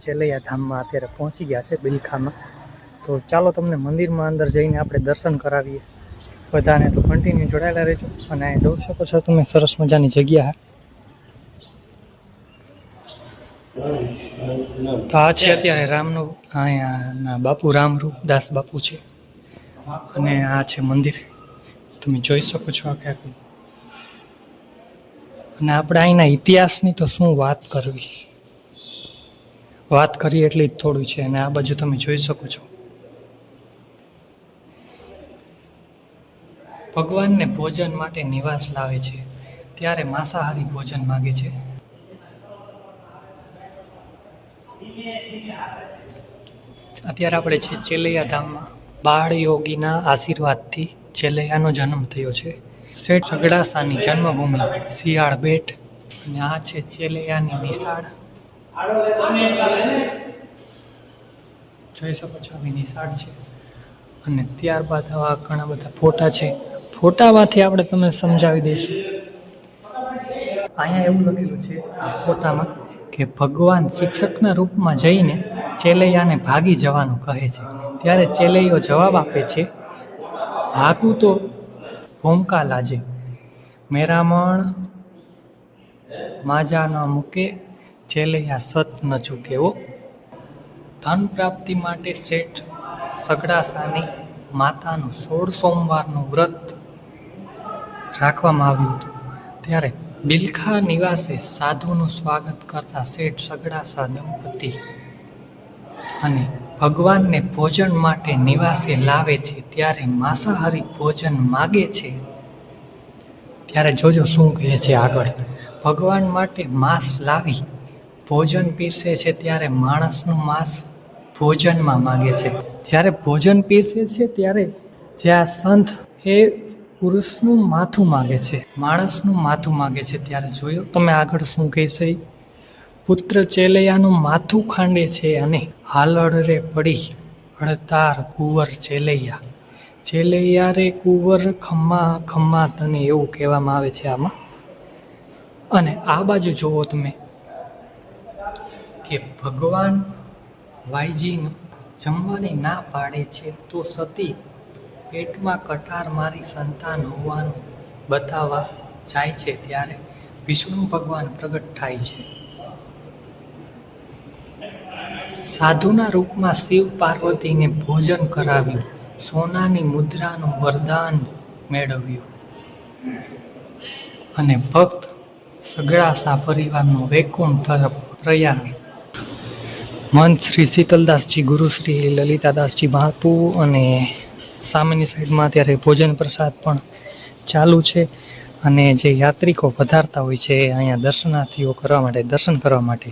ચેલૈયા ધામમાં અત્યારે પહોંચી ગયા છે બિલખામાં। તો ચાલો તમને મંદિરમાં અંદર જઈને આપણે દર્શન કરાવીએ બધાને। તો કન્ટિન્યુ જોડાયેલા રહેજો। અને અહીં જોઈ શકો છો તમે સરસ મજાની જગ્યા તો આ છે અત્યારે રામનું અહીંયા બાપુ રામરૂપદાસ બાપુ છે અને આ છે મંદિર તમે જોઈ શકો છો આખે આખું। અને આપણે અહીંના ઇતિહાસની તો શું વાત કરવી, વાત કરીએ એટલી જ થોડું છે। અને આ બાજુ તમે જોઈ શકો છો ભગવાનને ભોજન માટે નિવાસ લાવે છે ત્યારે માંસાહારી ભોજન માગે છે। અત્યારે આપણે છે ચેલૈયા ધામમાં। બાળ યોગીના આશીર્વાદથી ચેલૈયાનો જન્મ થયો છે। શેઠ સગડાસાની જન્મભૂમિ શિયાળ બેટ। અને આ છે ચેલૈયાની નિશાળ, જોઈ શકો છો આવી નિશાળ છે। અને ત્યારબાદ આવા ઘણા બધા ફોટા છે, ફોટામાંથી આપણે તમને સમજાવી દઈશું। અહીંયા એવું લખેલું છે આ ફોટામાં કે ભગવાન શિક્ષકના રૂપમાં જઈને ચેલૈયાને ભાગી જવાનું કહે છે ત્યારે ચેલૈયો જવાબ આપે છે, ભાગું તો ભૂમકા લાજે, મેરામણ માજા ન મૂકે, ચેલૈયા સત ન ચૂકેવો। ધન પ્રાપ્તિ માટે શેઠ સગડાસાની માતાનું 16 સોમવારનું વ્રત રાખવામાં આવ્યું હતું ત્યારે બિલખા નિવાસે સાધુનું સ્વાગત કરતા શેઠ સગડાસા દંપતી અને ભગવાનને ભોજન માટે નિવાસે લાવે છે ત્યારે માંસાહારી ભોજન માગે છે ત્યારે જોજો શું કહે છે આગળ। ભગવાન માટે માંસ લાવી ભોજન પીરસે છે ત્યારે માણસનું માંસ ભોજનમાં માગે છે। જ્યારે ભોજન પીરસે છે ત્યારે જે આ સંત એ પુરુષનું માથું માગે છે, માણસનું માથું માગે છે ત્યારે જોયો તમે આગળ શું કહેશે। પુત્ર ચેલૈયાનું માથું ખાંડે છે અને હાલડ રે પડી હળતાર કુંવર ચેલૈયા, ચેલૈયા રે કુંવર ખમ્મા ખમ્મા તને એવું કહેવામાં આવે છે આમાં। અને આ બાજુ જુઓ તમે કે ભગવાન વાયજીનું જમવાની ના પાડે છે તો સતી પેટમાં કટાર મારી સંતાન હોવાનું બતાવવા જાય છે ત્યારે વિષ્ણુ ભગવાન પ્રગટ થાય છે। સાધુના રૂપમાં શિવ પાર્વતીને ભોજન કરાવ્યું, સોનાની મુદ્રાનું વરદાન મેળવ્યું અને ભક્ત સગડાસા પરિવારનું વૈકુંઠ તરફ પ્રયાણ। મંત શ્રી શીતલદાસજી, ગુરુ શ્રી લલિતાદાસજી બાપુ અને સામેની સાઈડમાં અત્યારે ભોજન પ્રસાદ પણ ચાલુ છે। અને જે યાત્રિકો પધારતા હોય છે અહીંયા દર્શનાર્થીઓ કરવા માટે, દર્શન કરવા માટે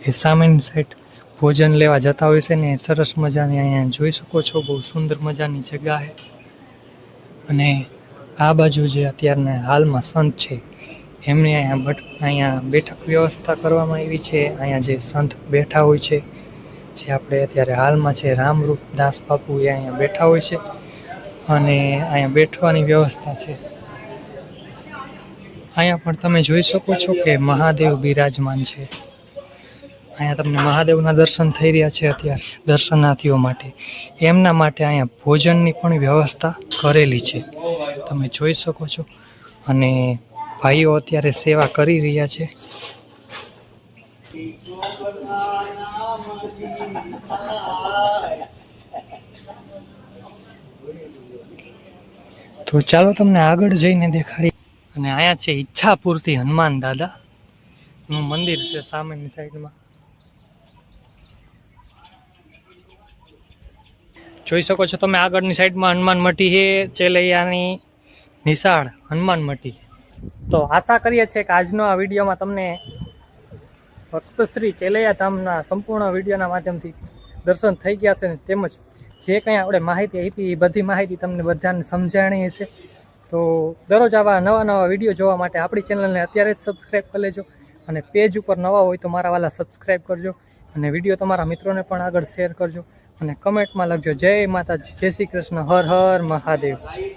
એ સામેની સાઈડ ભોજન લેવા જતા હોય છે ને સરસ મજાની અહીંયા જોઈ શકો છો બહુ સુંદર મજાની જગ્યા છે। અને આ બાજુ જે અત્યારના હાલમાં સંત છે એમની અહીંયા બેઠક વ્યવસ્થા કરવામાં આવી છે। અહીંયા જે સંત બેઠા હોય છે જે આપણે અત્યારે હાલમાં છે રામરૂપદાસ બાપુ એ અહીંયા બેઠા હોય છે અને અહીંયા બેઠવાની વ્યવસ્થા છે। અહીંયા પણ તમે જોઈ શકો છો કે મહાદેવ બિરાજમાન છે। અહીંયા તમને મહાદેવના દર્શન થઈ રહ્યા છે અત્યારે દર્શનાર્થીઓ માટે। એમના માટે અહીંયા ભોજનની પણ વ્યવસ્થા કરેલી છે તમે જોઈ શકો છો। અને ભાઈઓ અત્યારે સેવા કરી રહ્યા છે। તો ચાલો તમને આગળ જઈને દેખાડી। અને અહીંયા છે ઈચ્છાપૂર્તિ હનુમાન દાદા નું મંદિર છે સામેની સાઈડમાં, જોઈ શકો છો તમે આગળની સાઈડમાં હનુમાન મઢી છે, ચેલૈયાની નિશાળ હનુમાન મઢી। તો આશા કરીએ છીએ કે આજનો આ વિડીયોમાં તમને ભક્ત શ્રી ચેલૈયા ધામના સંપૂર્ણ વિડીયોના માધ્યમથી દર્શન થઈ ગયા છે ને તેમજ જે કંઈ આપણે માહિતી આપી એ બધી માહિતી તમને બધાને સમજાણી હશે। તો દરરોજ આવા નવા નવા વિડીયો જોવા માટે આપણી ચેનલને અત્યારે જ સબસ્ક્રાઈબ કરી લેજો અને પેજ ઉપર નવા હોય તો મારા વાલા સબસ્ક્રાઈબ કરજો અને વિડીયો તમારા મિત્રોને પણ આગળ શેર કરજો અને કમેન્ટમાં લખજો જય માતાજી, જય શ્રી કૃષ્ણ, હર હર મહાદેવ।